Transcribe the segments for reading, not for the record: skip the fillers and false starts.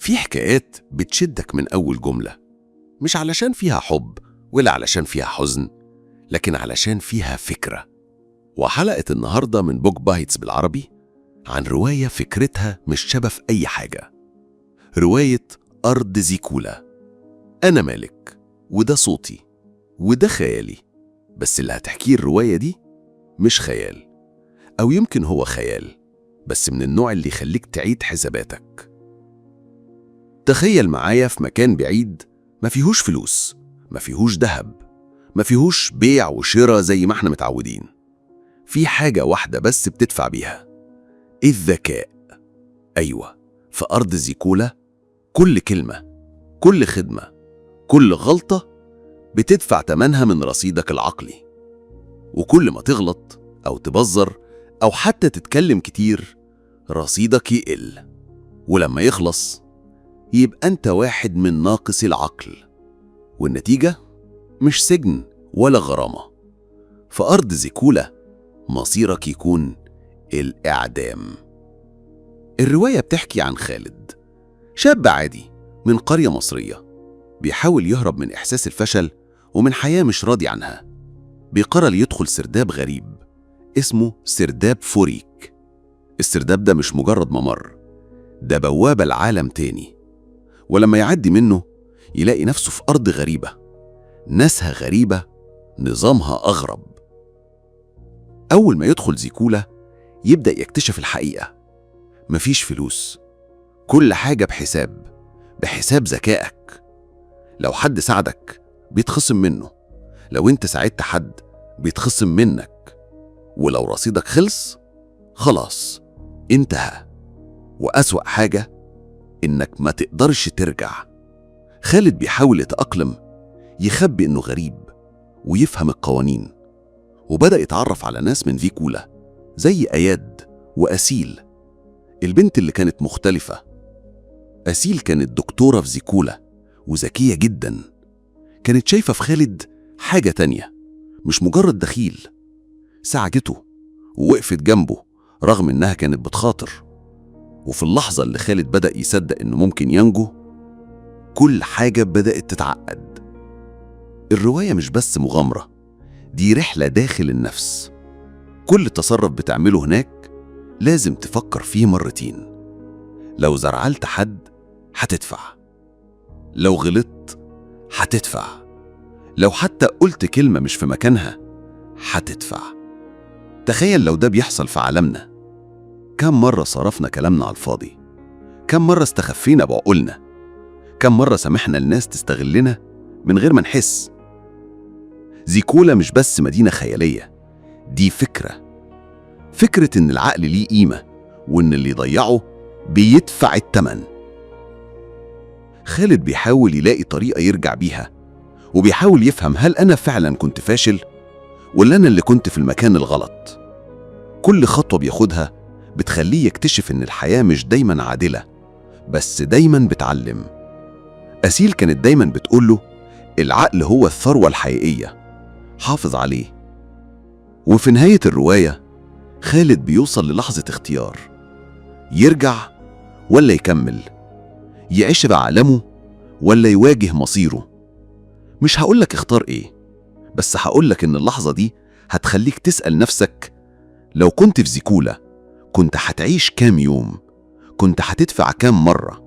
في حكايات بتشدك من أول جملة، مش علشان فيها حب ولا علشان فيها حزن، لكن علشان فيها فكرة. وحلقة النهاردة من بوك بايتس بالعربي عن رواية فكرتها مش شبه في أي حاجة. رواية أرض زيكولا. أنا مالك، وده صوتي، وده خيالي، بس اللي هتحكيه الرواية دي مش خيال، أو يمكن هو خيال بس من النوع اللي يخليك تعيد حساباتك. تخيل معايا في مكان بعيد ما فيهوش فلوس، ما فيهوش ذهب، ما فيهوش بيع وشراء زي ما احنا متعودين. في حاجة واحدة بس بتدفع بيها: الذكاء. أيوة، في أرض زيكولا كل كلمة، كل خدمة، كل غلطة بتدفع تمنها من رصيدك العقلي. وكل ما تغلط أو تبذر أو حتى تتكلم كتير رصيدك يقل، ولما يخلص يبقى أنت واحد من ناقص العقل. والنتيجة مش سجن ولا غرامة. في أرض زيكولا مصيرك يكون الإعدام. الرواية بتحكي عن خالد، شاب عادي من قرية مصرية بيحاول يهرب من إحساس الفشل ومن حياة مش راضي عنها. بيقرر يدخل سرداب غريب اسمه سرداب فوريك. السرداب ده مش مجرد ممر، ده بوابة لعالم تاني. ولما يعدي منه يلاقي نفسه في أرض غريبة، ناسها غريبة، نظامها أغرب. أول ما يدخل زيكولا يبدأ يكتشف الحقيقة. مفيش فلوس، كل حاجة بحساب ذكائك. لو حد ساعدك بيتخصم منه، لو انت ساعدت حد بيتخصم منك، ولو رصيدك خلص خلاص انتهى. وأسوأ حاجة إنك ما تقدرش ترجع. خالد بيحاول يتأقلم، يخبي إنه غريب ويفهم القوانين، وبدأ يتعرف على ناس من زيكولا زي أياد وأسيل، البنت اللي كانت مختلفة. أسيل كانت دكتورة في زيكولا وذكية جدا، كانت شايفة في خالد حاجة تانية، مش مجرد دخيل. ساعدته ووقفت جنبه رغم إنها كانت بتخاطر. وفي اللحظة اللي خالد بدأ يصدق إنه ممكن ينجو، كل حاجة بدأت تتعقد. الرواية مش بس مغامرة، دي رحلة داخل النفس. كل تصرف بتعمله هناك لازم تفكر فيه مرتين. لو زرعلت حد هتدفع، لو غلطت هتدفع، لو حتى قلت كلمة مش في مكانها هتدفع. تخيل لو ده بيحصل في عالمنا، كم مرة صرفنا كلامنا على الفاضي؟ كم مرة استخفينا بعقولنا؟ كم مرة سمحنا الناس تستغلنا من غير ما نحس؟ زيكولا مش بس مدينة خيالية، دي فكرة إن العقل ليه قيمة، وإن اللي يضيعه بيدفع التمن. خالد بيحاول يلاقي طريقة يرجع بيها، وبيحاول يفهم هل أنا فعلا كنت فاشل ولا أنا اللي كنت في المكان الغلط. كل خطوة بياخدها بتخليه يكتشف إن الحياة مش دايما عادلة، بس دايما بتعلم. أسيل كانت دايما بتقوله العقل هو الثروة الحقيقية، حافظ عليه. وفي نهاية الرواية خالد بيوصل للحظة اختيار: يرجع ولا يكمل، يعيش بعالمه ولا يواجه مصيره. مش هقولك اختار ايه، بس هقولك ان اللحظة دي هتخليك تسأل نفسك: لو كنت في زيكولا كنت هتعيش كام يوم؟ كنت هتدفع كام مرة؟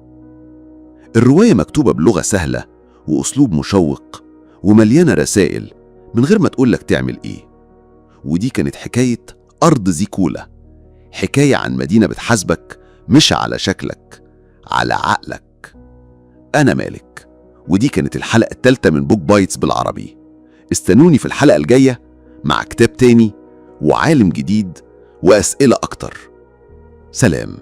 الرواية مكتوبة بلغة سهلة وأسلوب مشوق ومليانة رسائل من غير ما تقولك تعمل ايه. ودي كانت حكاية أرض زيكولا، حكاية عن مدينة بتحاسبك مش على شكلك، على عقلك. أنا مالك، ودي كانت الحلقة الثالثة من بوك بايتس بالعربي. استنوني في الحلقة الجاية مع كتاب تاني وعالم جديد وأسئلة أكتر. سلام.